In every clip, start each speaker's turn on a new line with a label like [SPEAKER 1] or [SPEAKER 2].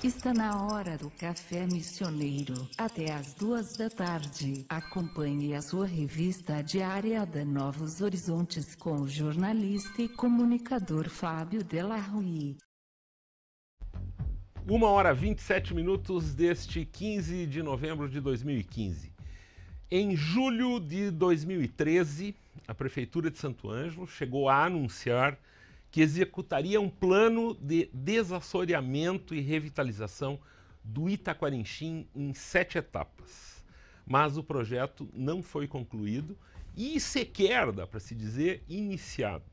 [SPEAKER 1] Está na hora do café missioneiro, até às 2 da tarde. Acompanhe a sua revista diária da Novos Horizontes com o jornalista e comunicador Fábio Della Rui.
[SPEAKER 2] 1h27 deste 15 de novembro de 2015. Em julho de 2013, a Prefeitura de Santo Ângelo chegou a anunciar que executaria um plano de desassoreamento e revitalização do Itaquarinchim em 7 etapas. Mas o projeto não foi concluído e sequer, dá para se dizer, iniciado.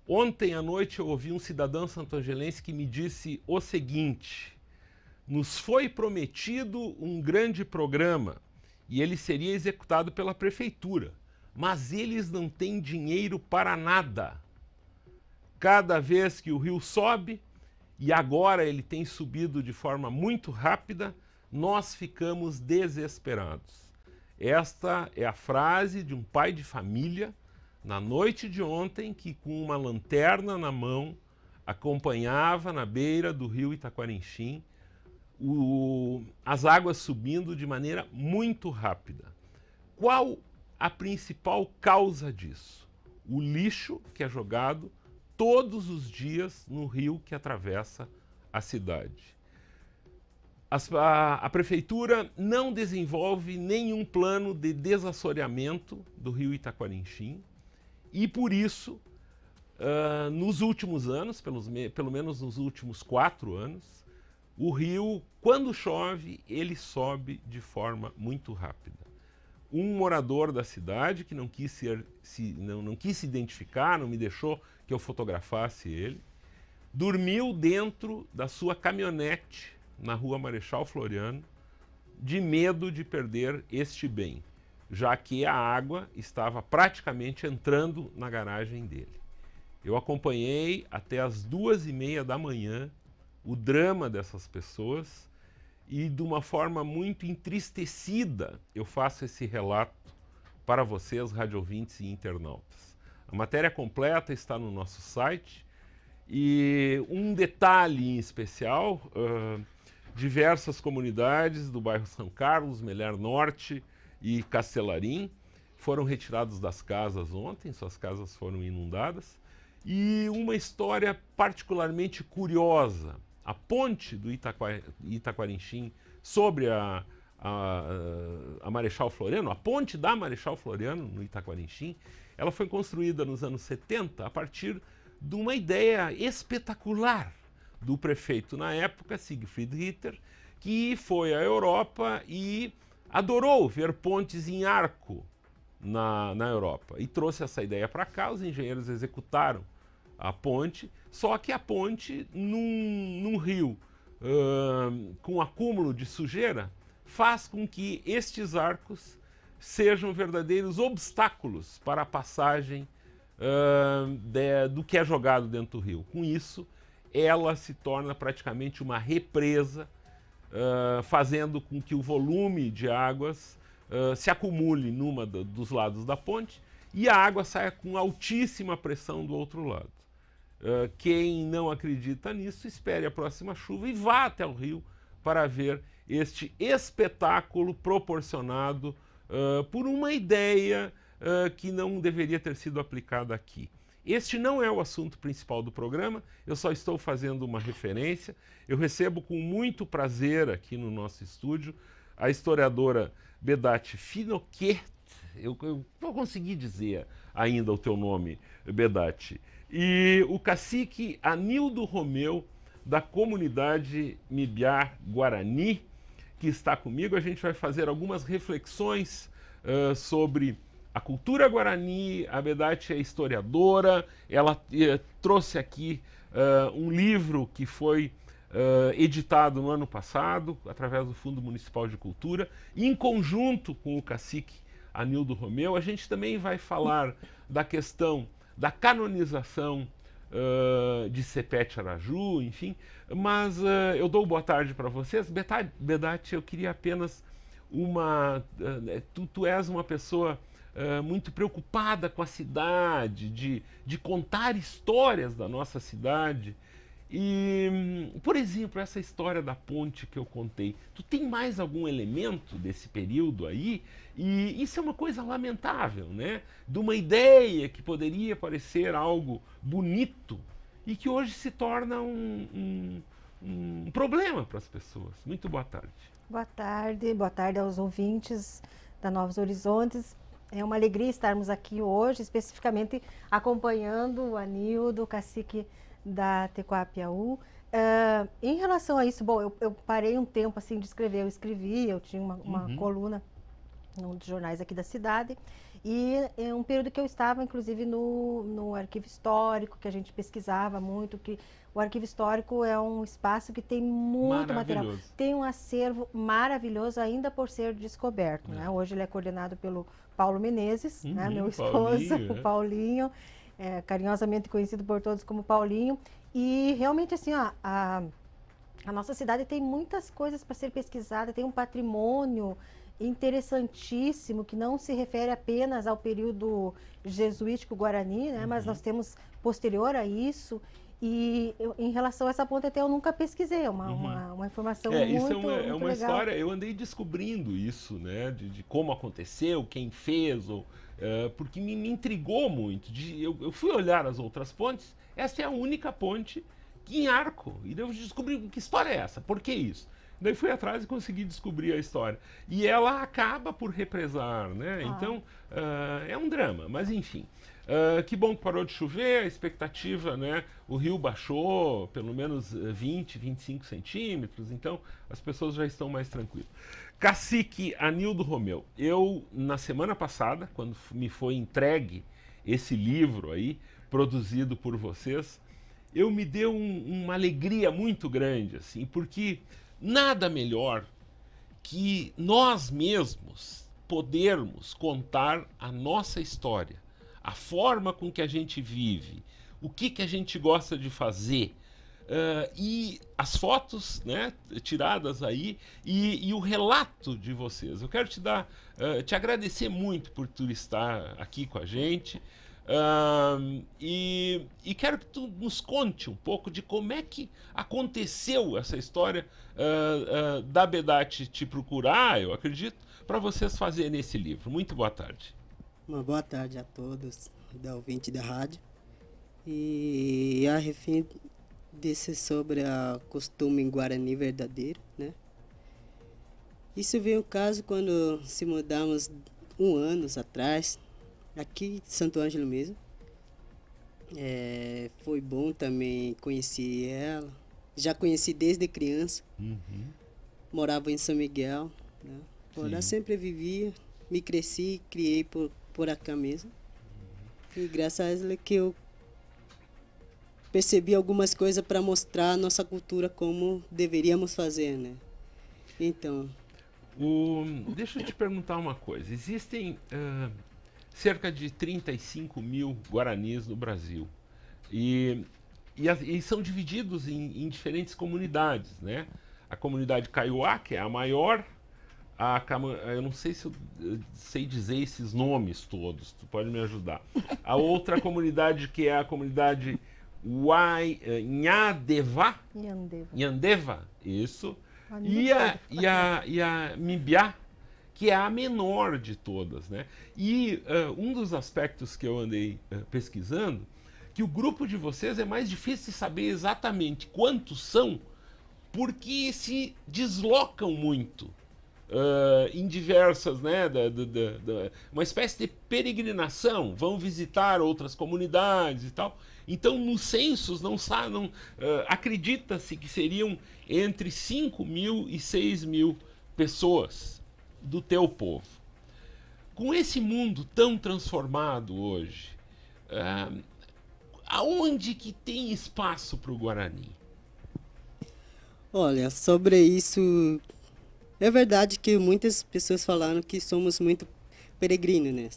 [SPEAKER 2] Ontem à noite eu ouvi um cidadão santo-angelense que me disse o seguinte: nos foi prometido um grande programa e ele seria executado pela prefeitura, mas eles não têm dinheiro para nada. Cada vez que o rio sobe, e agora ele tem subido de forma muito rápida, nós ficamos desesperados. Esta é a frase de um pai de família na noite de ontem que, com uma lanterna na mão, acompanhava na beira do rio Itaquarinchim as águas subindo de maneira muito rápida. Qual a principal causa disso? O lixo que é jogado todos os dias no rio que atravessa a cidade. A prefeitura não desenvolve nenhum plano de desassoreamento do rio Itaquarinchim e, por isso, nos últimos anos, pelo menos nos últimos 4 anos, o rio, quando chove, ele sobe de forma muito rápida. Um morador da cidade, que não quis se identificar, não me deixou que eu fotografasse ele, dormiu dentro da sua caminhonete na rua Marechal Floriano, de medo de perder este bem, já que a água estava praticamente entrando na garagem dele. Eu acompanhei até as 2h30 da manhã o drama dessas pessoas e, de uma forma muito entristecida, eu faço esse relato para vocês, radioouvintes e internautas. A matéria completa está no nosso site e um detalhe em especial, diversas comunidades do bairro São Carlos, Meler Norte e Castelarim foram retirados das casas ontem, suas casas foram inundadas, e uma história particularmente curiosa. A ponte do Itaquarinchim sobre a Marechal Floriano, a ponte da Marechal Floriano no Itaquarinchim, ela foi construída nos anos 70 a partir de uma ideia espetacular do prefeito na época, Siegfried Ritter, que foi à Europa e adorou ver pontes em arco na Europa. E trouxe essa ideia para cá, os engenheiros executaram a ponte, só que a ponte num rio com acúmulo de sujeira faz com que estes arcos sejam verdadeiros obstáculos para a passagem do que é jogado dentro do rio. Com isso, ela se torna praticamente uma represa, fazendo com que o volume de águas se acumule dos lados da ponte e a água saia com altíssima pressão do outro lado. Quem não acredita nisso, espere a próxima chuva e vá até o rio para ver este espetáculo proporcionado por uma ideia que não deveria ter sido aplicada aqui. Este não é o assunto principal do programa, eu só estou fazendo uma referência. Eu recebo com muito prazer aqui no nosso estúdio a historiadora Bedate Finochet. Eu vou conseguir dizer ainda o teu nome, Bedate. E o cacique Anildo Romeu, da comunidade Mibiá Guarani, que está comigo. A gente vai fazer algumas reflexões sobre a cultura guarani. A Bedate é historiadora, ela trouxe aqui um livro que foi editado no ano passado, através do Fundo Municipal de Cultura, e em conjunto com o cacique Anildo Romeu, a gente também vai falar da questão da canonização de Sepete Araju, enfim, mas eu dou boa tarde para vocês. Bedate, eu queria apenas tu és uma pessoa muito preocupada com a cidade, de contar histórias da nossa cidade, E, por exemplo, essa história da ponte que eu contei, tu tem mais algum elemento desse período aí? E isso é uma coisa lamentável, né? De uma ideia que poderia parecer algo bonito e que hoje se torna um problema para as pessoas. Muito boa tarde.
[SPEAKER 3] Boa tarde aos ouvintes da Novos Horizontes. É uma alegria estarmos aqui hoje, especificamente acompanhando o Anildo, o cacique da Tecoapiaú. Em relação a isso, bom, eu parei um tempo assim de escrever, eu tinha uma coluna num dos jornais aqui da cidade, e é um período que eu estava, inclusive, no arquivo histórico, que a gente pesquisava muito, que o arquivo histórico é um espaço que tem muito material, tem um acervo maravilhoso ainda por ser descoberto, né? Hoje ele é coordenado pelo Paulo Menezes, né? Meu esposo, o Paulinho, carinhosamente conhecido por todos como Paulinho, e realmente assim, ó, a nossa cidade tem muitas coisas para ser pesquisada, tem um patrimônio interessantíssimo que não se refere apenas ao período jesuítico guarani, né? Mas nós temos posterior a isso. E em relação a essa ponta até eu nunca pesquisei, é uma informação
[SPEAKER 2] isso
[SPEAKER 3] muito
[SPEAKER 2] é uma
[SPEAKER 3] legal.
[SPEAKER 2] História, eu andei descobrindo isso, né, de como aconteceu, quem fez, porque me intrigou muito. Eu fui olhar as outras pontes, essa é a única ponte em arco, e eu descobri que história é essa, por que isso? Daí fui atrás e consegui descobrir a história. E ela acaba por represar, né? Então, é um drama, mas enfim. Que bom que parou de chover, a expectativa, né? O rio baixou pelo menos 20, 25 centímetros, então as pessoas já estão mais tranquilas. Cacique Anildo Romeu, eu, na semana passada, quando me foi entregue esse livro aí, produzido por vocês, eu me deu uma alegria muito grande, assim, porque nada melhor que nós mesmos podermos contar a nossa história, a forma com que a gente vive, o que a gente gosta de fazer, e as fotos, né, tiradas aí e o relato de vocês. Eu quero te agradecer muito por tu estar aqui com a gente. E quero que tu nos conte um pouco de como é que aconteceu essa história da Bedate te procurar, eu acredito, para vocês fazerem esse livro. Muito boa tarde.
[SPEAKER 4] Uma boa tarde a todos da ouvinte da rádio. E a refém desse sobre a costume em Guarani verdadeiro, né? Isso veio o caso quando se mudamos 1 ano atrás, aqui de Santo Ângelo mesmo. Foi bom também conhecer ela. Já conheci desde criança. Morava em São Miguel, né? Por lá sempre vivia, me cresci, criei por cá mesmo. E graças a ela que eu percebi algumas coisas para mostrar a nossa cultura como deveríamos fazer, né? Então...
[SPEAKER 2] Deixa eu te perguntar uma coisa. Existem cerca de 35 mil guaranis no Brasil. E são divididos em diferentes comunidades, né? A comunidade Kaiowá, que é a maior, eu não sei se eu sei dizer esses nomes todos, tu pode me ajudar. A outra comunidade, que é a comunidade Nhandeva, isso. E a Mimbiá, que é a menor de todas, né? E um dos aspectos que eu andei pesquisando, que o grupo de vocês é mais difícil de saber exatamente quantos são, porque se deslocam muito em diversas, né, uma espécie de peregrinação, vão visitar outras comunidades e tal. Então, nos censos, acredita-se que seriam entre 5 mil e 6 mil pessoas do teu povo. Com esse mundo tão transformado hoje, aonde que tem espaço para o Guarani?
[SPEAKER 4] Olha, sobre isso, é verdade que muitas pessoas falaram que somos muito peregrinos, né?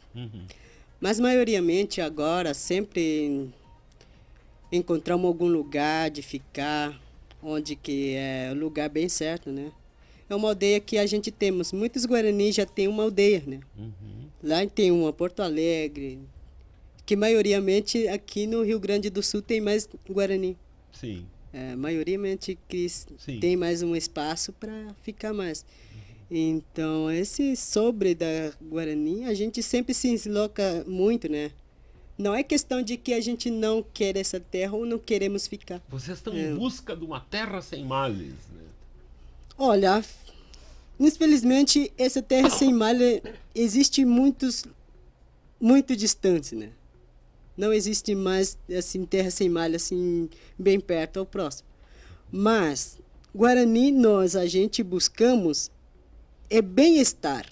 [SPEAKER 4] Mas, maioriamente, agora, sempre encontramos algum lugar de ficar, onde que é o lugar bem certo, né? É uma aldeia que a gente temos, muitos guaranis já tem uma aldeia, né? Lá tem uma Porto Alegre, que maioriamente aqui no Rio Grande do Sul tem mais guarani.
[SPEAKER 2] Sim.
[SPEAKER 4] maioritariamente tem mais um espaço para ficar mais. Então, esse sobre da Guarani, a gente sempre se desloca muito, né? Não é questão de que a gente não quer essa terra ou não queremos ficar.
[SPEAKER 2] Vocês estão em busca de uma terra sem males, né?
[SPEAKER 4] Olha, infelizmente, essa terra sem males existe muito distante, né? Não existe mais assim terra sem malha assim bem perto ao próximo. Mas Guarani a gente buscamos bem-estar.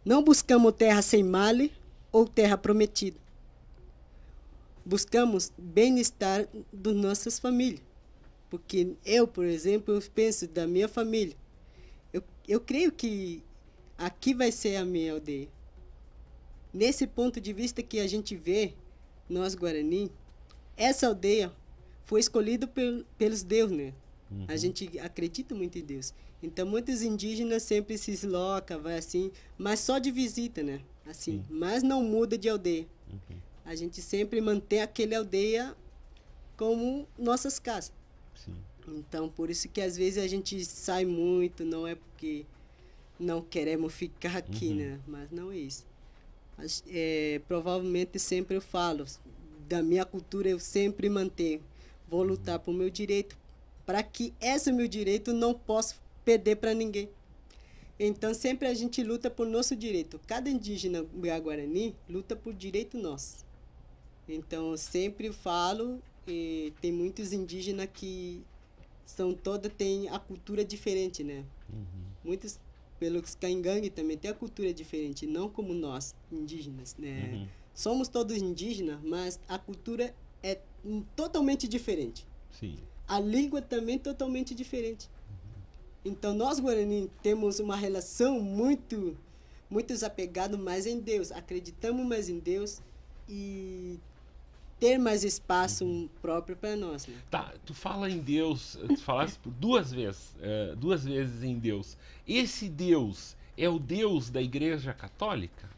[SPEAKER 4] Não buscamos terra sem malha ou terra prometida. Buscamos bem-estar das nossas famílias. Porque eu, por exemplo, eu penso da minha família. Eu creio que aqui vai ser a minha aldeia. Nesse ponto de vista que a gente vê, nós Guarani, essa aldeia foi escolhida pelos deuses, né? A gente acredita muito em Deus. Então, muitos indígenas sempre se deslocam, vai assim, mas só de visita, né? Assim, mas não muda de aldeia. A gente sempre mantém aquela aldeia como nossas casas. Então, por isso que às vezes a gente sai muito, não é porque não queremos ficar aqui, né? Mas não é isso. Provavelmente sempre eu falo, da minha cultura eu sempre mantenho. Vou lutar por meu direito, para que esse meu direito não possa perder para ninguém. Então, sempre a gente luta por nosso direito. Cada indígena Guarani luta por direito nosso. Então, eu sempre falo, tem muitos indígenas que têm a cultura diferente, né? Muitos, pelos Caingangue também, tem a cultura diferente, não como nós, indígenas, né? Somos todos indígenas, mas a cultura é totalmente diferente. A língua também é totalmente diferente. Então, nós, Guarani, temos uma relação muito apegada mais em Deus. Acreditamos mais em Deus e ter mais espaço próprio para nós. Né?
[SPEAKER 2] Tá, tu fala em Deus, tu falaste por duas vezes em Deus. Esse Deus é o Deus da Igreja Católica?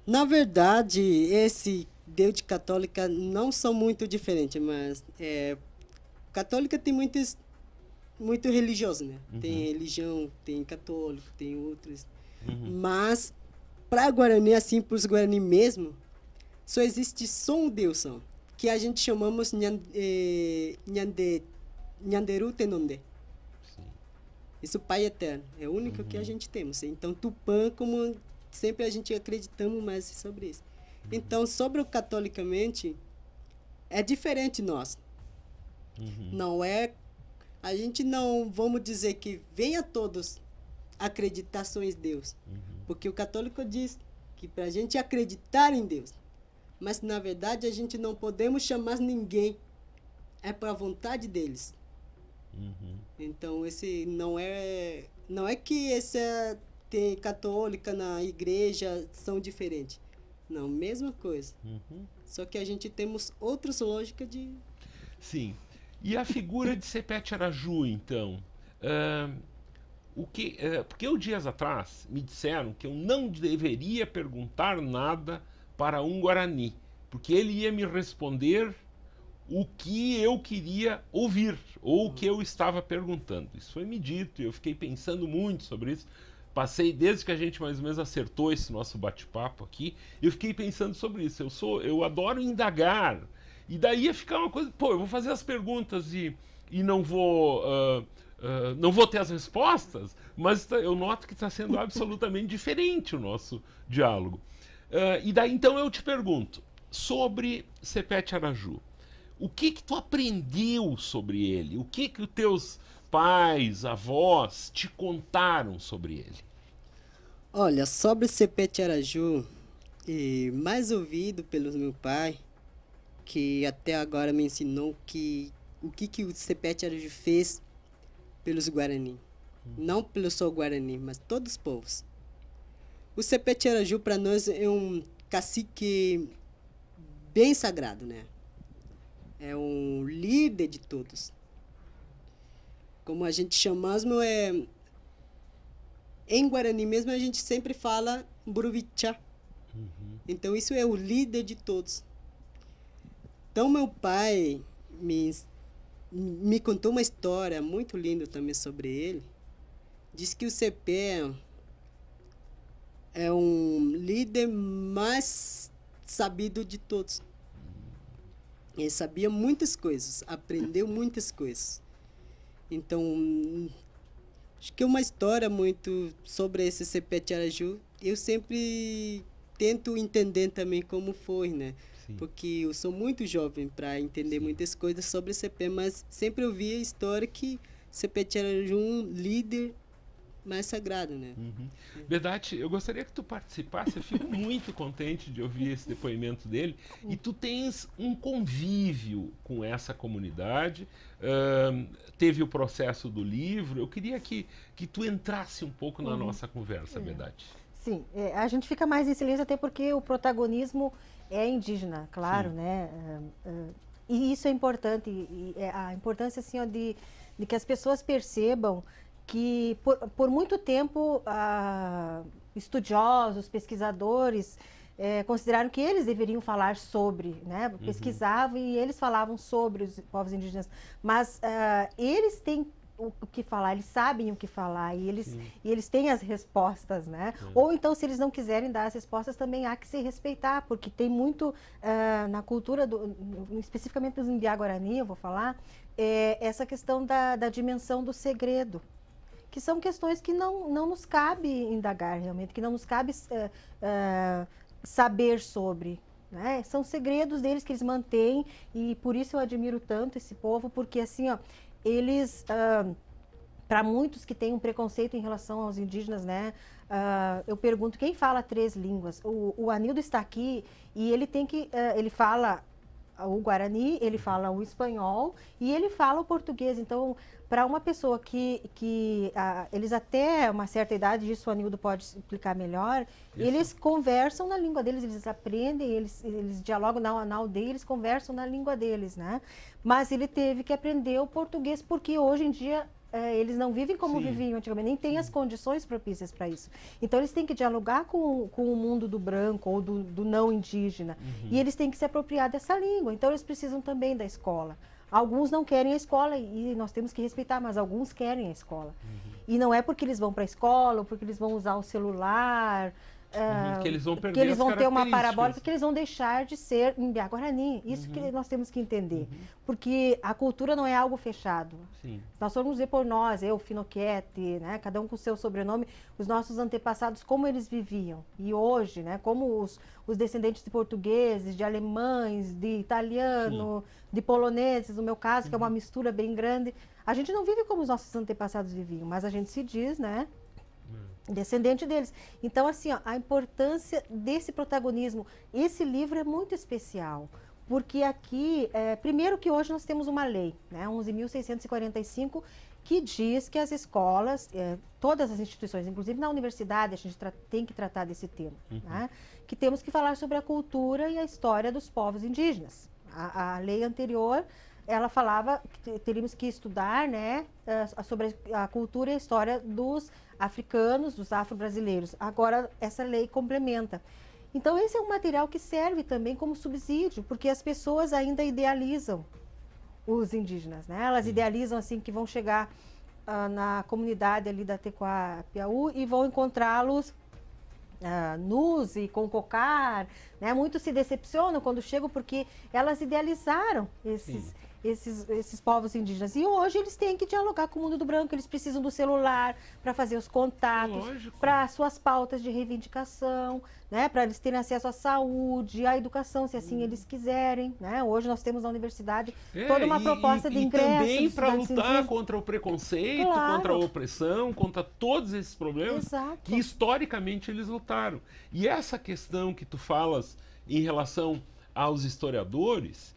[SPEAKER 4] Na verdade, esse Deus de católica não são muito diferentes, mas católica tem muito religioso, né? Tem religião, tem católico, tem outros. Mas para Guarani, assim, para os Guarani mesmo, só existe só um Deus, que a gente chamamos Nhanderu Tenonde. Isso, Pai Eterno. É o único que a gente temos. Então, Tupã, como sempre a gente acreditamos mais sobre isso. Então, sobre o catolicamente, é diferente nós. Não é... A gente não, vamos dizer que venha todos acreditar só em Deus. Porque o católico diz que para a gente acreditar em Deus. Mas, na verdade, a gente não podemos chamar ninguém. É para a vontade deles. Então, esse não é que essa tem católica na igreja são diferentes. Não, mesma coisa. Só que a gente temos outras lógicas de...
[SPEAKER 2] Sim. E a figura de Sepete Araju, então? Porque dias atrás me disseram que eu não deveria perguntar nada para um Guarani, porque ele ia me responder o que eu queria ouvir, ou o que eu estava perguntando. Isso foi me dito, e eu fiquei pensando muito sobre isso. Passei, desde que a gente mais ou menos acertou esse nosso bate-papo aqui, eu fiquei pensando sobre isso. Eu adoro indagar, e daí ia ficar uma coisa, eu vou fazer as perguntas e não vou ter as respostas, mas eu noto que está sendo absolutamente diferente o nosso diálogo. E daí então eu te pergunto, sobre Sepete Araju, o que tu aprendeu sobre ele? O que os teus pais, avós te contaram sobre ele?
[SPEAKER 4] Olha, sobre Sepete Araju, mais ouvido pelo meu pai, que até agora me ensinou o que o Sepete Araju fez pelos Guarani. Não pelo só Guarani, mas todos os povos. O Sepete Araju, para nós, é um cacique bem sagrado, né? É um líder de todos. Como a gente chama, em Guarani mesmo a gente sempre fala Buruvichá. Então isso é o líder de todos. Então meu pai me contou uma história muito linda também sobre ele. Diz que o CP é um líder mais sabido de todos. Ele sabia muitas coisas, aprendeu muitas coisas. Então, acho que é uma história muito sobre esse CP Tiaraju. Eu sempre tento entender também como foi, né? Sim. Porque eu sou muito jovem para entender muitas coisas sobre o CP, mas sempre ouvi a história que CP Tiaraju é um líder mais sagrado, né?
[SPEAKER 2] Bedati, eu gostaria que tu participasse, eu fico muito contente de ouvir esse depoimento dele, e tu tens um convívio com essa comunidade, teve o processo do livro, eu queria que tu entrasse um pouco na nossa conversa, Bedati.
[SPEAKER 3] Sim, a gente fica mais em silêncio até porque o protagonismo é indígena, claro, sim, né? E isso é importante, a importância assim, ó, de que as pessoas percebam que por muito tempo estudiosos, pesquisadores consideraram que eles deveriam falar sobre, né? Pesquisavam e eles falavam sobre os povos indígenas, mas eles têm o que falar, eles sabem o que falar e eles têm as respostas, né? Ou então, se eles não quiserem dar as respostas, também há que se respeitar, porque tem muito na cultura, especificamente dos Imbiá-Guarani, eu vou falar, essa questão da dimensão do segredo, que são questões que não nos cabe indagar realmente, que não nos cabe saber sobre, né? São segredos deles que eles mantêm, e por isso eu admiro tanto esse povo, porque assim, ó, eles, para muitos que têm um preconceito em relação aos indígenas, né? Eu pergunto, quem fala 3 línguas? O Anildo está aqui e ele tem que, ele fala o Guarani, ele fala o espanhol e ele fala o português. Então, para uma pessoa que eles até uma certa idade, isso o Anildo pode explicar melhor, isso, eles conversam na língua deles, eles aprendem, eles dialogam na aldeia, eles conversam na língua deles, né? Mas ele teve que aprender o português, porque hoje em dia eles não vivem como sim, viviam antigamente, nem têm as condições propícias para isso. Então, eles têm que dialogar com o mundo do branco ou do não indígena, e eles têm que se apropriar dessa língua. Então, eles precisam também da escola. Alguns não querem a escola e nós temos que respeitar, mas alguns querem a escola. E não é porque eles vão para a escola ou porque eles vão usar o celular,
[SPEAKER 2] que eles vão perder
[SPEAKER 3] que eles vão ter uma
[SPEAKER 2] parabólica,
[SPEAKER 3] parabólica, que eles vão deixar de ser Imbiá-Guarani. Isso que nós temos que entender. Porque a cultura não é algo fechado. Sim. Nós formos dizer por nós, eu, Finoquete, né, cada um com o seu sobrenome, os nossos antepassados, como eles viviam. E hoje, né, como os descendentes de portugueses, de alemães, de italiano, sim, de poloneses, no meu caso, que é uma mistura bem grande. A gente não vive como os nossos antepassados viviam, mas a gente se diz, né, descendente deles. Então, assim, ó, a importância desse protagonismo. Esse livro é muito especial, porque aqui, primeiro que hoje nós temos uma lei, né, 11.645, que diz que as escolas, todas as instituições, inclusive na universidade, a gente tem que tratar desse tema, né, que temos que falar sobre a cultura e a história dos povos indígenas. A lei anterior, ela falava que teríamos que estudar, né, sobre a cultura e a história dos africanos, dos afro-brasileiros. Agora, essa lei complementa. Então, esse é um material que serve também como subsídio, porque as pessoas ainda idealizam os indígenas, né? Elas idealizam, assim, que vão chegar na comunidade ali da Tecoá-Piauí e vão encontrá-los nus e com cocar, né? Muitos se decepcionam quando chegam porque elas idealizaram esses povos indígenas. E hoje eles têm que dialogar com o mundo do branco, eles precisam do celular para fazer os contatos, para suas pautas de reivindicação, né? Para eles terem acesso à saúde, à educação, se assim eles quiserem, né? Hoje nós temos na universidade toda uma proposta de ingresso.
[SPEAKER 2] E também para lutar contra o preconceito, claro, contra a opressão, contra todos esses problemas. Exato, que historicamente eles lutaram. E essa questão que tu falas em relação aos historiadores,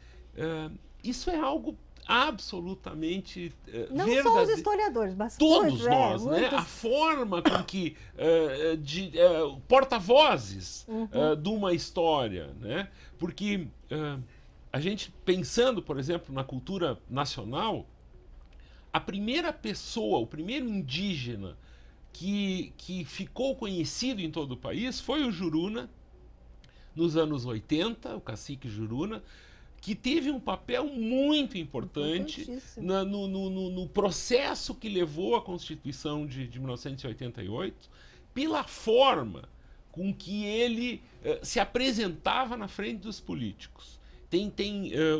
[SPEAKER 2] isso é algo absolutamente
[SPEAKER 3] não só os historiadores, mas
[SPEAKER 2] todos nós, né? A forma com que porta-vozes de uma história, né? Porque a gente pensando, por exemplo, na cultura nacional, a primeira pessoa, o primeiro indígena que ficou conhecido em todo o país foi o Juruna, nos anos 80, o cacique Juruna, que teve um papel muito importante no processo que levou à Constituição de 1988, pela forma com que ele se apresentava na frente dos políticos.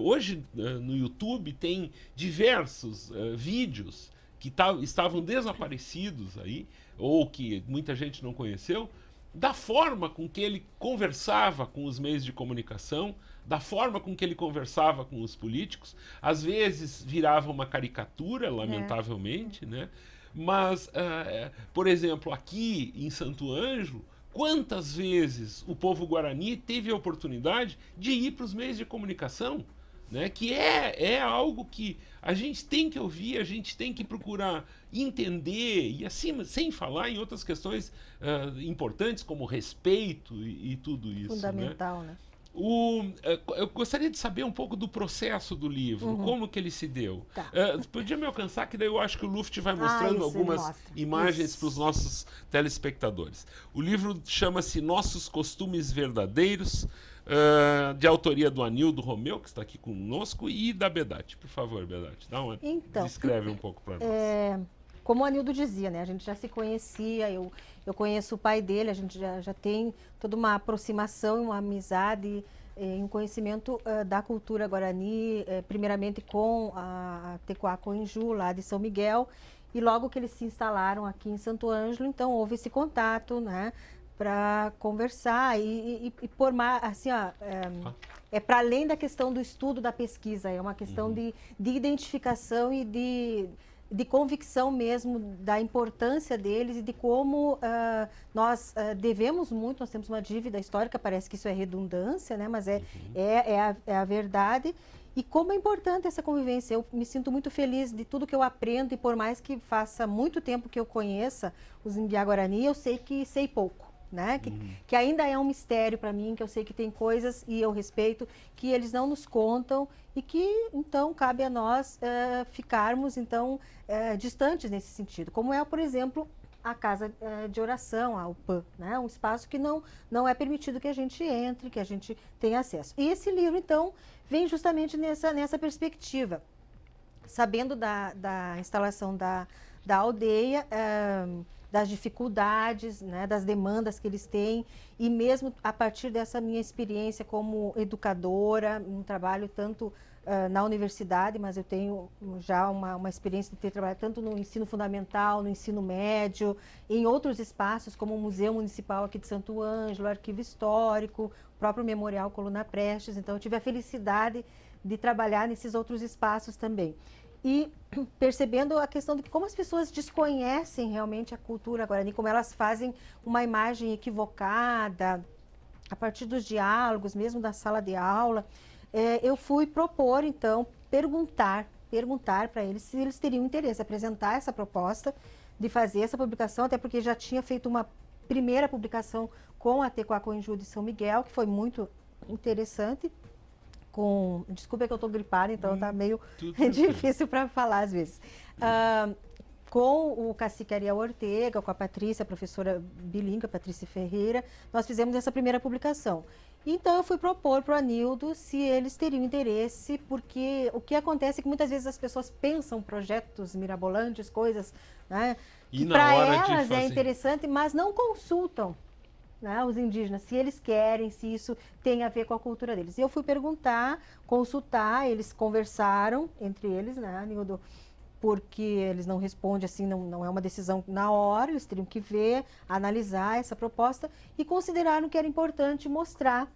[SPEAKER 2] Hoje no YouTube tem diversos vídeos que estavam desaparecidos aí, ou que muita gente não conheceu, da forma com que ele conversava com os meios de comunicação, da forma com que ele conversava com os políticos. Às vezes virava uma caricatura, lamentavelmente, né? Mas, por exemplo, aqui em Santo Ângelo, quantas vezes o povo guarani teve a oportunidade de ir para os meios de comunicação, né? Que é algo que a gente tem que ouvir, a gente tem que procurar entender, e assim, sem falar em outras questões importantes como respeito e tudo isso.
[SPEAKER 3] Fundamental, né?
[SPEAKER 2] Eu gostaria de saber um pouco do processo do livro, como que ele se deu.
[SPEAKER 3] Tá.
[SPEAKER 2] Podia me alcançar, que daí eu acho que o Luft vai mostrando algumas imagens para os nossos telespectadores. O livro chama-se Nossos Costumes Verdadeiros, de autoria do Anildo Romeu, que está aqui conosco, e da Bedate. Por favor, Bedate, descreve um pouco para nós.
[SPEAKER 3] Como o Anildo dizia, né? A gente já se conhecia, eu conheço o pai dele, a gente já tem toda uma aproximação, uma amizade, um conhecimento da cultura guarani, primeiramente com a Tecoá Coinju, lá de São Miguel, e logo que eles se instalaram aqui em Santo Ângelo, então houve esse contato, né? Para conversar e por mais, assim, ó, para além da questão do estudo, da pesquisa, é uma questão de identificação e de convicção mesmo da importância deles e de como nós devemos muito, nós temos uma dívida histórica, parece que isso é redundância, né? Mas é a verdade. E como é importante essa convivência. Eu me sinto muito feliz de tudo que eu aprendo, e por mais que faça muito tempo que eu conheça os Imbiá-Guarani, eu sei que sei pouco. Né? Que ainda é um mistério para mim, que eu sei que tem coisas, e eu respeito, que eles não nos contam, e que então cabe a nós ficarmos então distantes nesse sentido, como é, por exemplo, a casa de oração, a UPAN, né? Um espaço que não é permitido que a gente entre, que a gente tenha acesso. E esse livro então vem justamente nessa perspectiva, sabendo da instalação da aldeia, das dificuldades, né, das demandas que eles têm, e mesmo a partir dessa minha experiência como educadora, um trabalho tanto na universidade, mas eu tenho já uma experiência de ter trabalhado tanto no ensino fundamental, no ensino médio, em outros espaços como o Museu Municipal aqui de Santo Ângelo, Arquivo Histórico, o próprio Memorial Coluna Prestes. Então eu tive a felicidade de trabalhar nesses outros espaços também. E percebendo a questão de que como as pessoas desconhecem realmente a cultura guarani, como elas fazem uma imagem equivocada a partir dos diálogos, mesmo da sala de aula, eu fui propor, então, perguntar para eles se eles teriam interesse, apresentar essa proposta de fazer essa publicação, até porque já tinha feito uma primeira publicação com a Tecoá Coinju de São Miguel, que foi muito interessante. Desculpa que eu estou gripada, então tá meio difícil para falar às vezes. Com o cacique Ariel Ortega, com a Patrícia, a professora bilíngue, Patrícia Ferreira, nós fizemos essa primeira publicação. Então eu fui propor para o Anildo se eles teriam interesse, porque o que acontece é que muitas vezes as pessoas pensam projetos mirabolantes, coisas, né, que para elas é interessante, mas não consultam, né, os indígenas, se eles querem, se isso tem a ver com a cultura deles. E eu fui perguntar, consultar, eles conversaram entre eles, né, Anildo, porque eles não respondem assim, não é uma decisão na hora, eles teriam que ver, analisar essa proposta, e consideraram que era importante mostrar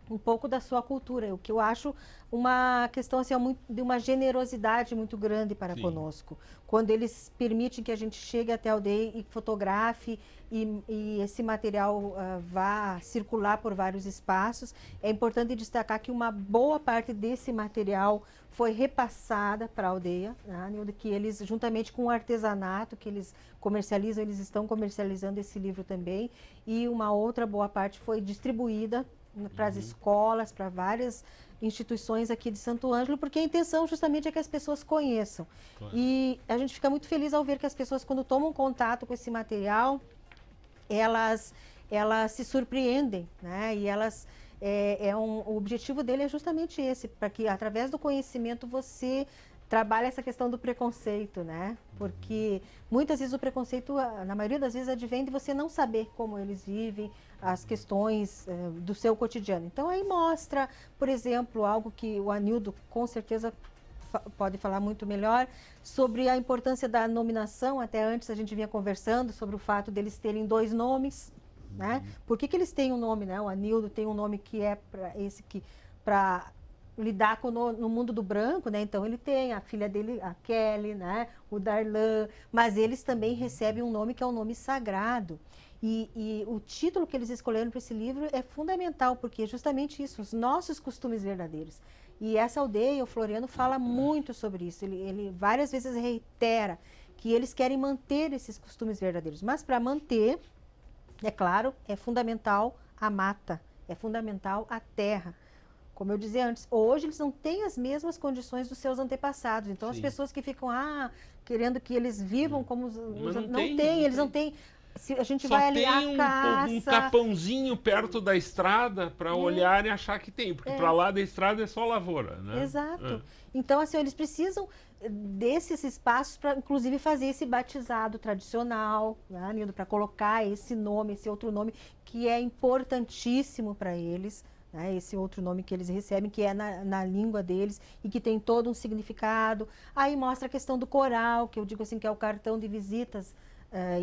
[SPEAKER 3] um pouco da sua cultura, o que eu acho uma questão assim, de uma generosidade muito grande para conosco. Quando eles permitem que a gente chegue até a aldeia e fotografe, e esse material vá circular por vários espaços. É importante destacar que uma boa parte desse material foi repassada para a aldeia, né, que eles, juntamente com o artesanato que eles comercializam, eles estão comercializando esse livro também, e uma outra boa parte foi distribuída para as escolas, para várias instituições aqui de Santo Ângelo, porque a intenção justamente é que as pessoas conheçam. Claro. E a gente fica muito feliz ao ver que as pessoas, quando tomam contato com esse material, elas se surpreendem, né? E elas o objetivo dele é justamente esse, para que através do conhecimento você trabalhe essa questão do preconceito, né? Porque muitas vezes o preconceito, na maioria das vezes, advém de você não saber como eles vivem, as questões do seu cotidiano. Então aí mostra, por exemplo, algo que o Anildo com certeza pode falar muito melhor, sobre a importância da nominação. Até antes a gente vinha conversando sobre o fato deles terem 2 nomes, né? Por que eles têm um nome, né? O Anildo tem um nome que é para lidar no mundo do branco, né? Então ele tem a filha dele, a Kelly, né? O Darlan, mas eles também recebem um nome que é um nome sagrado. E o título que eles escolheram para esse livro é fundamental, porque é justamente isso, os nossos costumes verdadeiros. E essa aldeia, o Floriano, fala muito sobre isso. Ele várias vezes reitera que eles querem manter esses costumes verdadeiros. Mas para manter, é claro, é fundamental a mata, é fundamental a terra. Como eu dizia antes, hoje eles não têm as mesmas condições dos seus antepassados. Então, as pessoas que ficam querendo que eles vivam como eles não têm. Se a gente
[SPEAKER 2] só
[SPEAKER 3] vai ali
[SPEAKER 2] tem
[SPEAKER 3] a caça...
[SPEAKER 2] um capãozinho perto da estrada para olhar e achar que tem, porque para lá da estrada é só lavoura, né?
[SPEAKER 3] Exato. Então, assim, eles precisam desses espaços para, inclusive, fazer esse batizado tradicional, né, Nildo, para colocar esse nome, esse outro nome, que é importantíssimo para eles, né, esse outro nome que eles recebem, que é na língua deles e que tem todo um significado. Aí mostra a questão do coral, que eu digo assim, que é o cartão de visitas,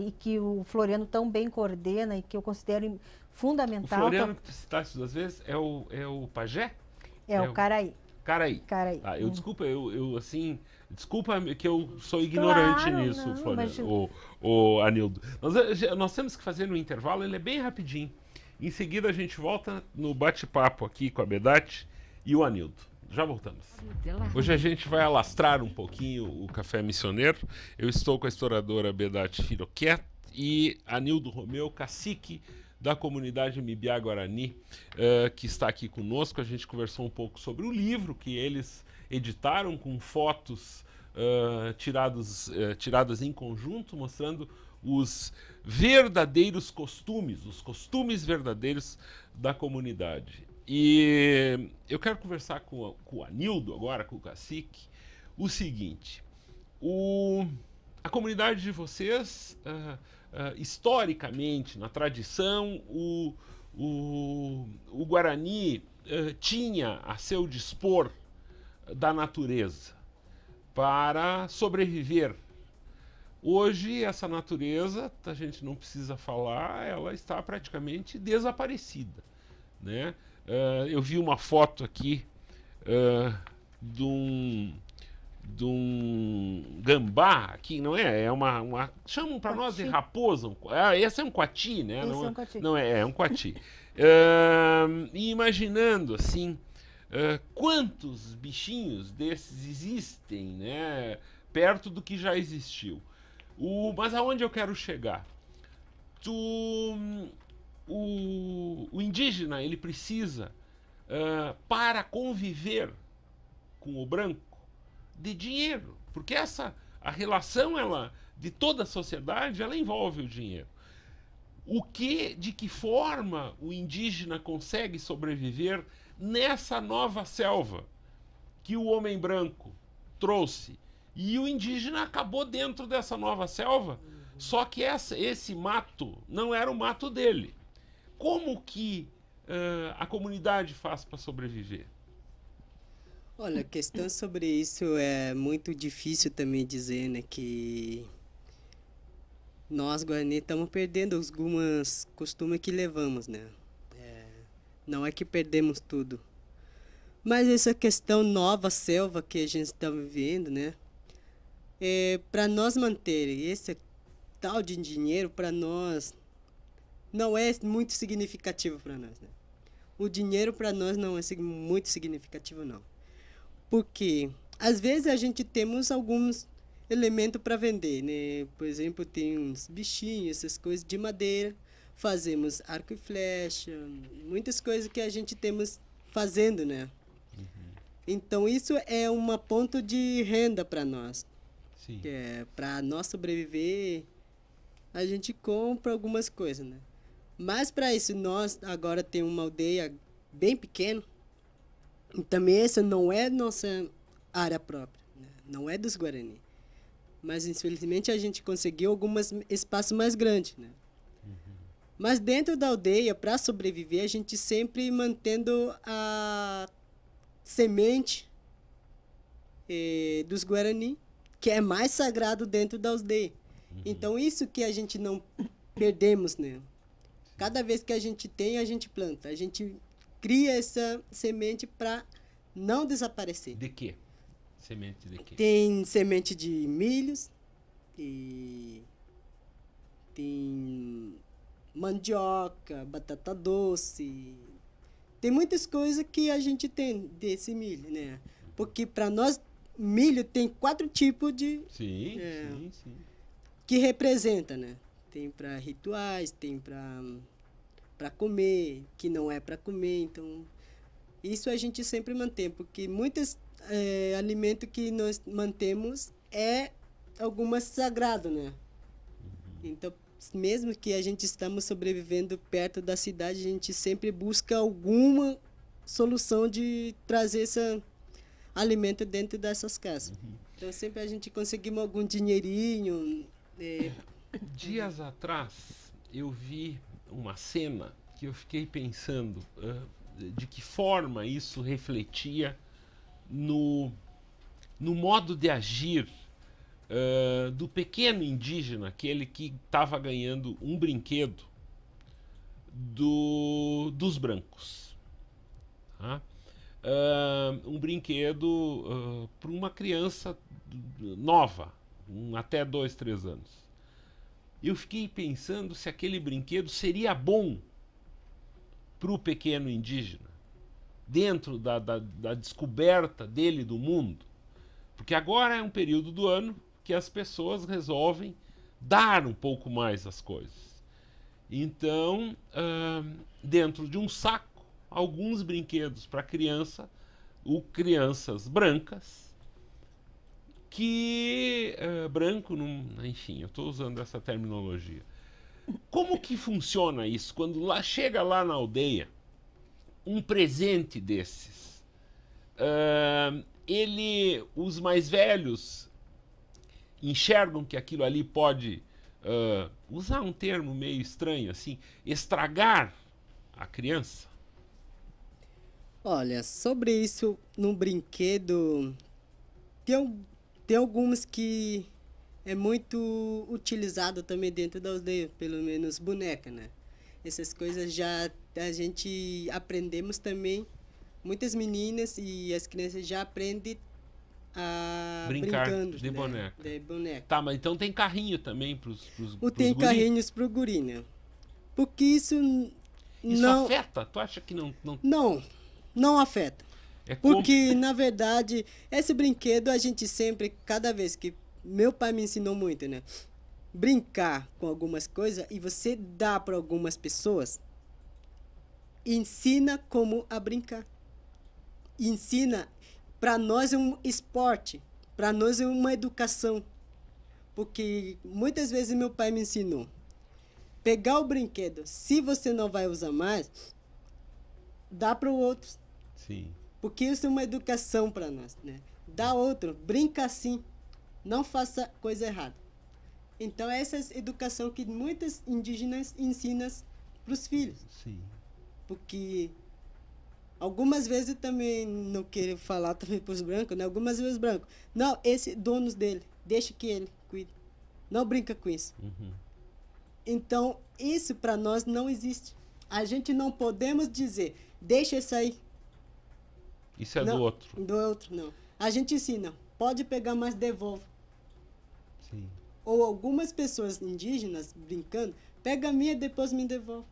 [SPEAKER 3] e que o Floriano tão bem coordena e que eu considero fundamental.
[SPEAKER 2] O Floriano que tu citaste 2 vezes é o pajé?
[SPEAKER 3] É o Caraí.
[SPEAKER 2] Caraí.
[SPEAKER 3] Caraí.
[SPEAKER 2] Desculpa, desculpa que eu sou ignorante nisso, não, Floriano, o Anildo. Nós temos que fazer no intervalo, ele é bem rapidinho. Em seguida a gente volta no bate-papo aqui com a Bedate e o Anildo. Já voltamos. Hoje a gente vai alastrar um pouquinho o Café Missioneiro. Eu estou com a historiadora Bedate Firoquet e Anildo Romeu, cacique da comunidade Mibiá Guarani, que está aqui conosco. A gente conversou um pouco sobre o livro que eles editaram com fotos tiradas em conjunto, mostrando os verdadeiros costumes, os costumes verdadeiros da comunidade. E eu quero conversar com o Anildo agora, com o cacique, o seguinte: a comunidade de vocês, historicamente, na tradição, o Guarani tinha a seu dispor da natureza para sobreviver. Hoje, essa natureza, a gente não precisa falar, ela está praticamente desaparecida, né? Eu vi uma foto aqui de um gambá, aqui, não é? Chamam para nós de raposa. Esse é um coati, né?
[SPEAKER 3] Esse é um coati.
[SPEAKER 2] Não é um coati. E imaginando, assim, quantos bichinhos desses existem, né? Perto do que já existiu. Mas aonde eu quero chegar? O indígena, ele precisa, para conviver com o branco, de dinheiro. Porque a relação de toda a sociedade, ela envolve o dinheiro. De que forma o indígena consegue sobreviver nessa nova selva que o homem branco trouxe? E o indígena acabou dentro dessa nova selva, só que esse mato não era o mato dele. Como que a comunidade faz para sobreviver?
[SPEAKER 4] Olha, a questão sobre isso é muito difícil também dizer, né? Que nós, Guarani, estamos perdendo alguns costumes que levamos, né? Não é que perdemos tudo. Mas essa questão nova selva que a gente está vivendo, né? Para nós manter esse tal de dinheiro, para nós, não é muito significativo para nós, né? O dinheiro para nós não é muito significativo, não. Porque, às vezes, a gente temos alguns elementos para vender, né? Por exemplo, tem uns bichinhos, essas coisas de madeira. Fazemos arco e flecha, muitas coisas que a gente temos fazendo, né? Uhum. Então, isso é um ponto de renda para nós. Sim. Para nós sobreviver, a gente compra algumas coisas, né? Mas para isso, nós agora temos uma aldeia bem pequeno. E também essa não é nossa área própria, né? Não é dos Guarani. Mas, infelizmente, a gente conseguiu alguns espaços mais grandes, né? Mas dentro da aldeia, para sobreviver, a gente sempre mantendo a semente dos Guarani, que é mais sagrado dentro da aldeia. Então, isso que a gente não perdemos, né? Cada vez que a gente tem, a gente planta. A gente cria essa semente para não desaparecer.
[SPEAKER 2] De quê? Semente de quê?
[SPEAKER 4] Tem semente de milhos, e tem mandioca, batata doce. Tem muitas coisas que a gente tem desse milho, né? Porque para nós, milho tem 4 tipos de...
[SPEAKER 2] Sim.
[SPEAKER 4] Que representa, né? Tem para rituais, tem para comer, que não é para comer. Então, isso a gente sempre mantém, porque muitos alimentos que nós mantemos algumas sagrado, né? Então, mesmo que a gente estamos sobrevivendo perto da cidade, a gente sempre busca alguma solução de trazer esse alimento dentro dessas casas. Então, sempre a gente conseguimos algum dinheirinho.
[SPEAKER 2] Dias atrás, eu vi uma cena que eu fiquei pensando de que forma isso refletia no modo de agir do pequeno indígena, aquele que estava ganhando um brinquedo dos brancos. Tá? Um brinquedo para uma criança nova, até 2, 3 anos. Eu fiquei pensando se aquele brinquedo seria bom para o pequeno indígena, dentro da descoberta dele do mundo. Porque agora é um período do ano que as pessoas resolvem dar um pouco mais as coisas. Então, dentro de um saco, alguns brinquedos para criança, crianças brancas, que branco, enfim, eu estou usando essa terminologia. Como que funciona isso? Quando chega lá na aldeia um presente desses, os mais velhos enxergam que aquilo ali pode, usar um termo meio estranho assim, estragar a criança?
[SPEAKER 4] Olha, sobre isso, no brinquedo, tem alguns que é muito utilizado também dentro da aldeia, pelo menos boneca, né? Essas coisas já a gente aprendemos também. Muitas meninas e as crianças já aprendem a brincando
[SPEAKER 2] de boneca.
[SPEAKER 4] De boneca.
[SPEAKER 2] Tá, mas então tem carrinho também para os
[SPEAKER 4] tem
[SPEAKER 2] guri?
[SPEAKER 4] Carrinhos para o guri, né? Porque isso não
[SPEAKER 2] afeta? Tu acha que não?
[SPEAKER 4] Não afeta. Porque, na verdade, esse brinquedo a gente sempre, cada vez que meu pai me ensinou muito, né? Brincar com algumas coisas e você dá para algumas pessoas, ensina como a brincar. Ensina, para nós é um esporte, para nós é uma educação. Porque muitas vezes meu pai me ensinou, pegar o brinquedo, se você não vai usar mais, dá para o outro.
[SPEAKER 2] Sim.
[SPEAKER 4] Porque isso é uma educação para nós, né? Dá outro, brinca assim, não faça coisa errada. Então, essa é a educação que muitos indígenas ensinam para os filhos.
[SPEAKER 2] Sim.
[SPEAKER 4] Porque algumas vezes também, não quero falar também para os brancos, né? Algumas vezes brancos, não, esse donos dele, deixa que ele cuide. Não brinca com isso. Então, isso para nós não existe. A gente não podemos dizer, deixa isso aí.
[SPEAKER 2] Isso é
[SPEAKER 4] não,
[SPEAKER 2] do outro.
[SPEAKER 4] Do outro, não. A gente ensina, pode pegar, mas devolve.
[SPEAKER 2] Sim.
[SPEAKER 4] Ou algumas pessoas indígenas brincando, pega a minha e depois me devolve.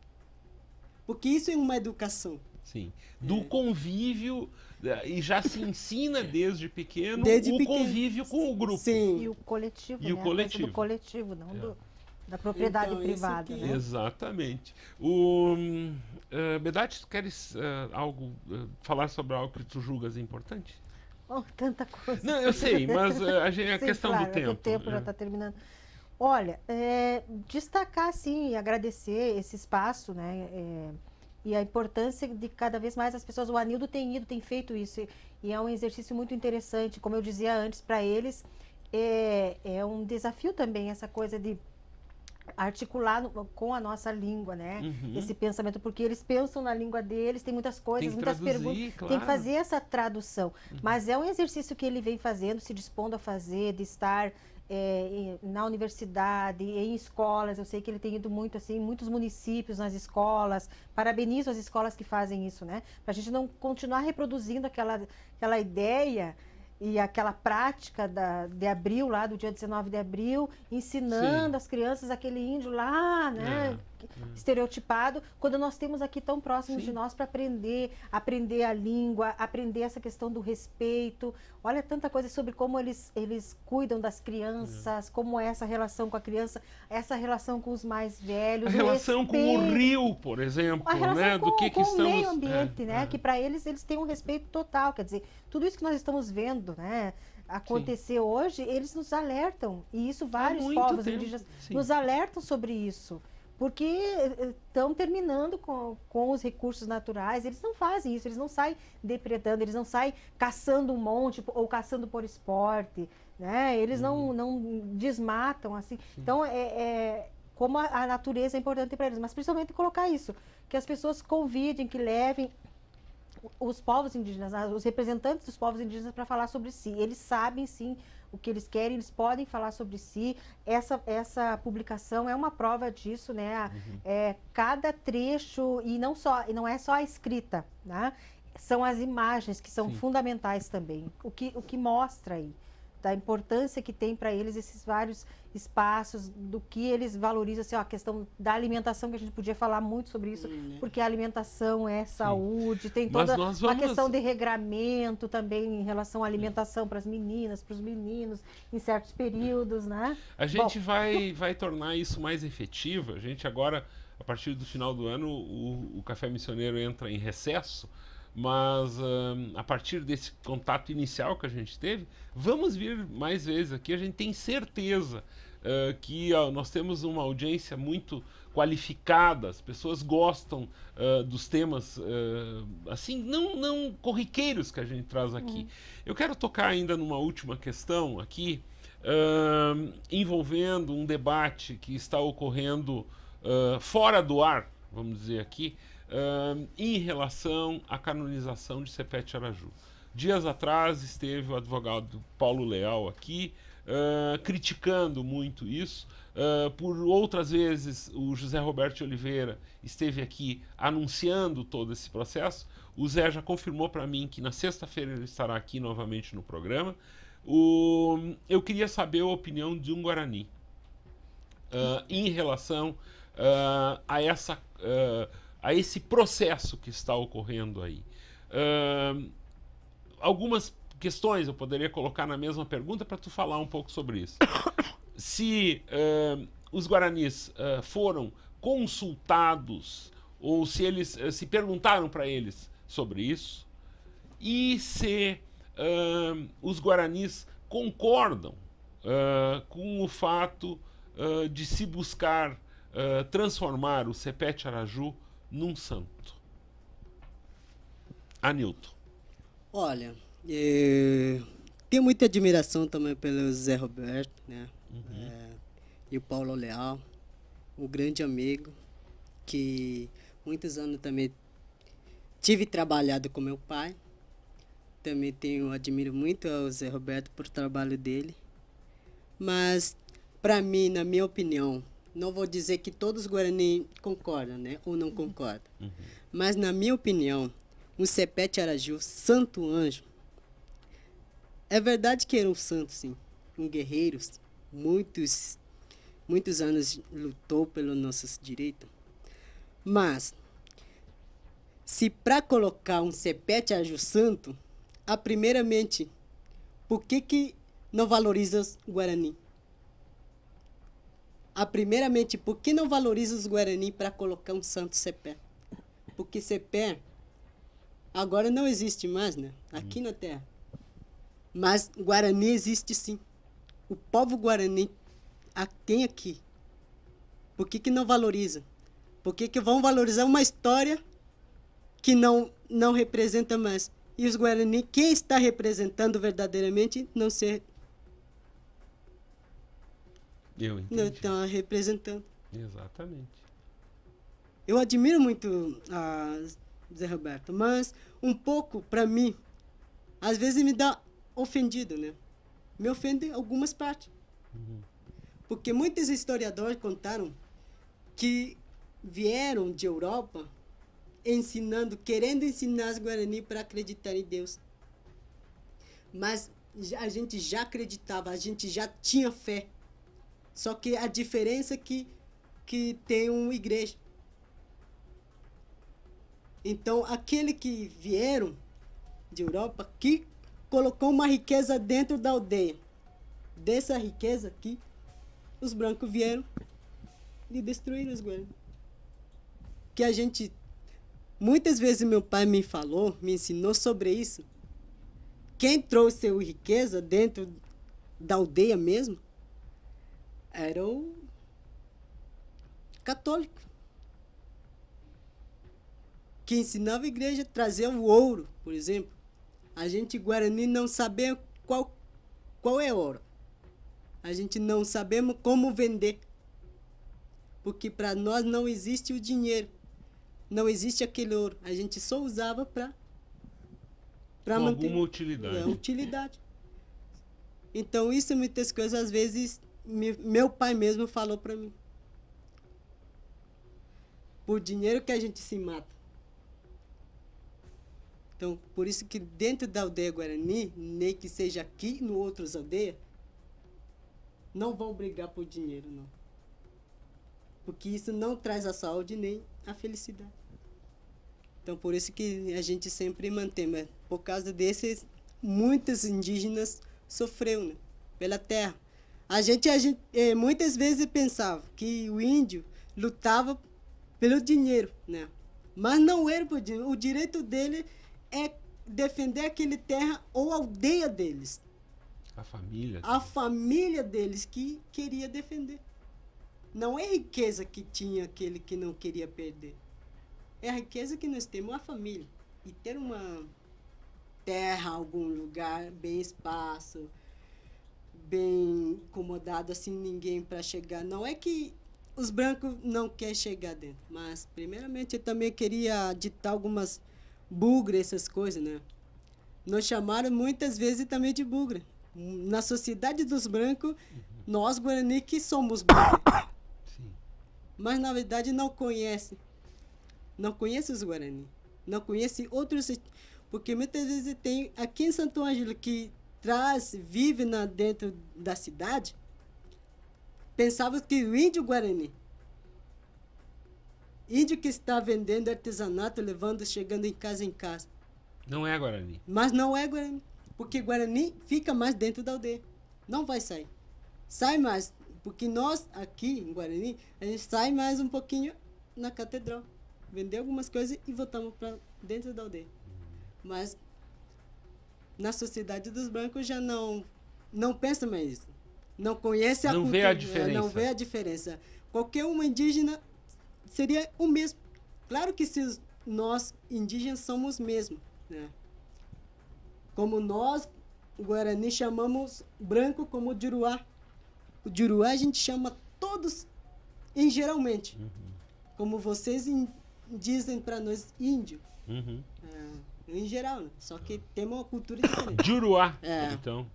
[SPEAKER 4] Porque isso é uma educação.
[SPEAKER 2] Sim. Do convívio, e já se ensina desde pequeno convívio com o grupo.
[SPEAKER 4] Sim.
[SPEAKER 3] E o coletivo,
[SPEAKER 2] e
[SPEAKER 3] né?
[SPEAKER 2] o coletivo.
[SPEAKER 3] Do coletivo, não da propriedade
[SPEAKER 4] então,
[SPEAKER 3] privada, né?
[SPEAKER 2] Exatamente. Bedati, tu queres falar sobre algo que tu julgas importante?
[SPEAKER 3] Oh, tanta coisa.
[SPEAKER 2] Não, eu sei, mas a
[SPEAKER 3] Sim,
[SPEAKER 2] questão
[SPEAKER 3] claro,
[SPEAKER 2] do tempo.
[SPEAKER 3] O tempo já está terminando. Olha, destacar, sim, e agradecer esse espaço, né? e a importância de cada vez mais as pessoas, o Anildo tem feito isso, e é um exercício muito interessante, como eu dizia antes, para eles é um desafio também essa coisa de articular com a nossa língua, né? Esse pensamento, porque eles pensam na língua deles, tem muitas coisas, muitas perguntas,
[SPEAKER 2] claro.
[SPEAKER 3] tem que fazer essa tradução. Mas é um exercício que ele vem fazendo, se dispondo a fazer, de estar na universidade, em escolas. Eu sei que ele tem ido muito assim, em muitos municípios, nas escolas. Parabenizo as escolas que fazem isso, né? Para a gente não continuar reproduzindo aquela ideia e aquela prática de abril, lá do dia 19 de abril, ensinando as crianças aquele índio lá, né, estereotipado, quando nós temos aqui tão próximos de nós para aprender a língua, aprender essa questão do respeito. Olha, tanta coisa sobre como eles cuidam das crianças, como é essa relação com a criança, essa relação com os mais velhos.
[SPEAKER 2] A relação com o rio, por exemplo,
[SPEAKER 3] a relação
[SPEAKER 2] né?
[SPEAKER 3] com,
[SPEAKER 2] do que
[SPEAKER 3] estamos... o meio
[SPEAKER 2] estamos...
[SPEAKER 3] ambiente, né? Que para eles têm um respeito total. Quer dizer, tudo isso que nós estamos vendo, né, acontecer hoje, eles nos alertam. E isso vários povos indígenas nos alertam sobre isso. Porque estão terminando com os recursos naturais. Eles não fazem isso, eles não saem depredando, eles não saem caçando um monte ou caçando por esporte, né? Eles não desmatam, assim. Então, como a natureza é importante para eles, mas principalmente colocar isso, que as pessoas convidem, que levem os povos indígenas, os representantes dos povos indígenas para falar sobre si. Eles sabem, sim, o que eles querem, eles podem falar sobre si. Essa publicação é uma prova disso, né? Cada trecho, e não é só a escrita, né? São as imagens que são fundamentais também. O que mostra aí da importância que tem para eles esses vários espaços, do que eles valorizam, assim, ó, a questão da alimentação, que a gente podia falar muito sobre isso, porque a alimentação é saúde, tem toda uma questão de regramento também em relação à alimentação para as meninas, para os meninos, em certos períodos, né?
[SPEAKER 2] A gente vai tornar isso mais efetivo. A gente agora, a partir do final do ano, o Café Missioneiro entra em recesso, mas a partir desse contato inicial que a gente teve, vamos vir mais vezes aqui. A gente tem certeza que nós temos uma audiência muito qualificada, as pessoas gostam dos temas assim, não corriqueiros que a gente traz aqui. Eu quero tocar ainda numa última questão aqui, envolvendo um debate que está ocorrendo fora do ar, vamos dizer aqui, em relação à canonização de Sepete Araju. Dias atrás esteve o advogado Paulo Leal aqui, criticando muito isso. Por outras vezes, o José Roberto de Oliveira esteve aqui anunciando todo esse processo. O Zé já confirmou para mim que na sexta-feira ele estará aqui novamente no programa. Eu queria saber a opinião de um Guarani em relação a esse processo que está ocorrendo aí. Algumas questões eu poderia colocar na mesma pergunta para tu falar um pouco sobre isso. Se os guaranis foram consultados, ou se eles se perguntaram para eles sobre isso, e se os guaranis concordam com o fato de se buscar transformar o Sepete Araju num santo. Anilton.
[SPEAKER 4] Olha, tenho muita admiração também pelo Zé Roberto, né? E o Paulo Leal, um grande amigo, que muitos anos também tive trabalhado com meu pai. Também admiro muito o Zé Roberto por trabalho dele. Mas, para mim, na minha opinião, não vou dizer que todos os Guarani concordam, né? Ou não concordam. Mas, na minha opinião, um Sepete Araju, santo anjo, é verdade que era um santo, sim. Um guerreiro, muitos anos lutou pelos nossos direitos. Mas, se para colocar um Sepete Araju santo, primeiramente, por que não valoriza os Guarani? Primeiramente, por que não valoriza os Guarani para colocar um santo Sepé? Porque Sepé agora não existe mais, né? Aqui na Terra. Mas Guarani existe sim. O povo Guarani tem aqui. Por que não valoriza? Por que vão valorizar uma história que não representa mais. E os Guarani, quem está representando verdadeiramente, não está representando.
[SPEAKER 2] Exatamente.
[SPEAKER 4] Eu admiro muito a Zé Roberto, mas um pouco, para mim, às vezes me dá ofendido, né? Me ofende algumas partes. Porque muitos historiadores contaram que vieram de Europa querendo ensinar os Guarani para acreditar em Deus. Mas a gente já acreditava, a gente já tinha fé. Só que a diferença é que tem uma igreja. Então, aquele que vieram de Europa, que colocou uma riqueza dentro da aldeia. Dessa riqueza aqui, os brancos vieram e destruíram os Guarani. Que a gente... Muitas vezes meu pai me ensinou sobre isso. Quem trouxe a riqueza dentro da aldeia mesmo era o católico. Que ensinava a igreja a trazer o ouro, por exemplo. A gente, Guarani, não sabia qual é ouro. A gente não sabemos como vender. Porque para nós não existe o dinheiro. Não existe aquele ouro. A gente só usava para manter
[SPEAKER 2] alguma utilidade.
[SPEAKER 4] Utilidade. Então, isso muitas coisas, às vezes, meu pai mesmo falou para mim. Por dinheiro que a gente se mata. Então, por isso que dentro da aldeia Guarani, nem que seja aqui, no outras aldeias, não vão brigar por dinheiro, não. Porque isso não traz a saúde nem a felicidade. Então, por isso que a gente sempre mantém. Mas por causa desses, muitos indígenas sofreram, né, pela terra. A gente muitas vezes pensava que o índio lutava pelo dinheiro, né? Mas não era por dinheiro. O direito dele é defender aquele terra ou aldeia deles.
[SPEAKER 2] A família.
[SPEAKER 4] A família deles que queria defender. Não é riqueza que tinha aquele que não queria perder. É a riqueza que nós temos, a família. E ter uma terra, algum lugar, bem espaço, bem acomodado, assim, ninguém para chegar. Não é que os brancos não querem chegar dentro, mas, primeiramente, eu também queria ditar algumas bugre, essas coisas, né? Nos chamaram muitas vezes também de bugre. Na sociedade dos brancos, nós, Guarani, que somos bugre. Mas, na verdade, não conhece. Não conhece os Guarani. Não conhece outros... Porque muitas vezes tem... Aqui em Santo Ângelo, que vive dentro da cidade, pensava que o índio Guarani, índio que está vendendo artesanato, chegando em casa.
[SPEAKER 2] Não é Guarani.
[SPEAKER 4] Mas não é Guarani. Porque Guarani fica mais dentro da aldeia. Não vai sair. Sai mais... Porque nós, aqui em Guarani, a gente sai mais um pouquinho na catedral. Vender algumas coisas e voltamos para dentro da aldeia. Mas na sociedade dos brancos já não pensa mais isso. Não conhece a cultura.
[SPEAKER 2] Não vê a diferença.
[SPEAKER 4] Não vê a diferença. Qualquer uma indígena seria o mesmo. Claro que nós, indígenas, somos mesmo, né? Como nós, o Guarani, chamamos branco como Juruá. O Juruá a gente chama todos, geralmente. Como vocês dizem para nós, índio. Em geral, né? Só que tem uma cultura diferente.
[SPEAKER 2] Juruá, então.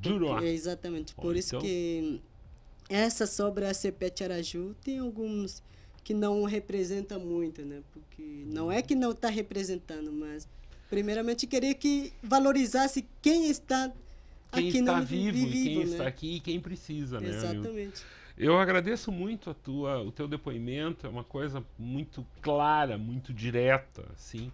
[SPEAKER 2] Juruá.
[SPEAKER 4] Exatamente. Por isso
[SPEAKER 2] então...
[SPEAKER 4] que essa sobre a Cepete Araju tem alguns que não representam muito, né? Porque não é que não está representando, mas primeiramente queria que valorizasse quem está
[SPEAKER 2] quem
[SPEAKER 4] aqui
[SPEAKER 2] está
[SPEAKER 4] no
[SPEAKER 2] vivo e quem
[SPEAKER 4] né?
[SPEAKER 2] está aqui e quem precisa, né?
[SPEAKER 4] Exatamente.
[SPEAKER 2] Eu agradeço muito o teu depoimento, é uma coisa muito clara, muito direta, assim,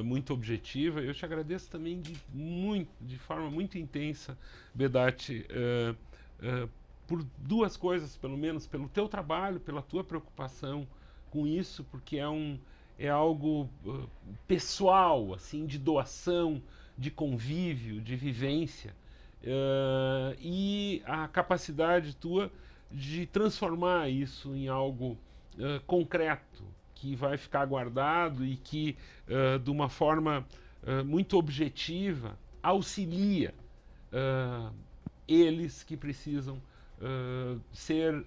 [SPEAKER 2] muito objetiva. Eu te agradeço também de forma muito intensa, Bedati, por duas coisas, pelo menos, pelo teu trabalho, pela tua preocupação com isso, porque é algo pessoal, assim, de doação, de convívio, de vivência, e a capacidade tua de transformar isso em algo concreto, que vai ficar guardado e que, de uma forma muito objetiva, auxilia eles que precisam ser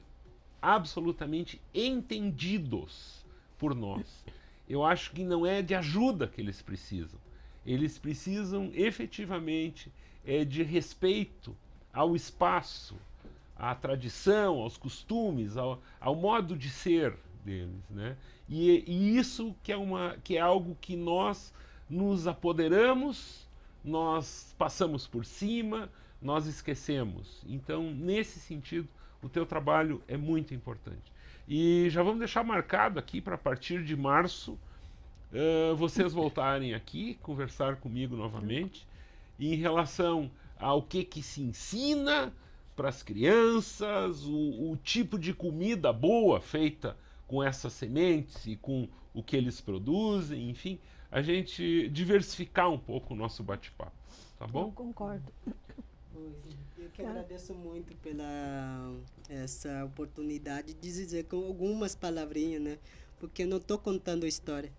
[SPEAKER 2] absolutamente entendidos por nós. Eu acho que não é de ajuda que eles precisam. Eles precisam efetivamente de respeito ao espaço, à tradição, aos costumes, ao modo de ser deles, né? E isso que é algo que nós nos apoderamos, nós passamos por cima, nós esquecemos. Então, nesse sentido, o teu trabalho é muito importante. E já vamos deixar marcado aqui para a partir de março vocês voltarem aqui, conversar comigo novamente, em relação ao que se ensina para as crianças, o tipo de comida boa feita com essas sementes e com o que eles produzem, enfim, a gente diversificar um pouco o nosso bate-papo, tá bom?
[SPEAKER 3] Eu concordo.
[SPEAKER 4] Eu que agradeço muito pela essa oportunidade de dizer com algumas palavrinhas, né? Porque eu não estou contando a história,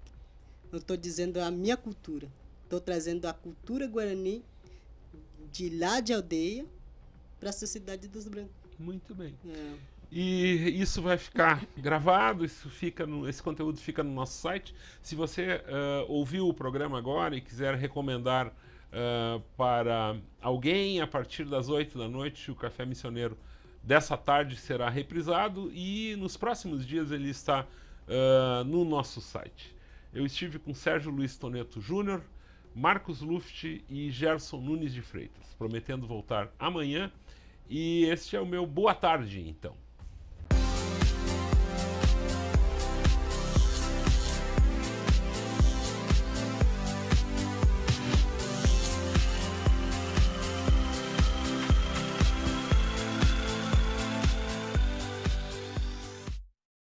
[SPEAKER 4] eu estou dizendo a minha cultura, estou trazendo a cultura guarani de lá de aldeia para a Sociedade dos Brancos.
[SPEAKER 2] Muito bem. E isso vai ficar gravado, esse conteúdo fica no nosso site. Se você ouviu o programa agora e quiser recomendar para alguém, a partir das 8 da noite, o Café Missioneiro dessa tarde será reprisado e nos próximos dias ele está no nosso site. Eu estive com Sérgio Luiz Toneto Júnior, Marcos Luft e Gerson Nunes de Freitas, prometendo voltar amanhã. E este é o meu boa tarde, então.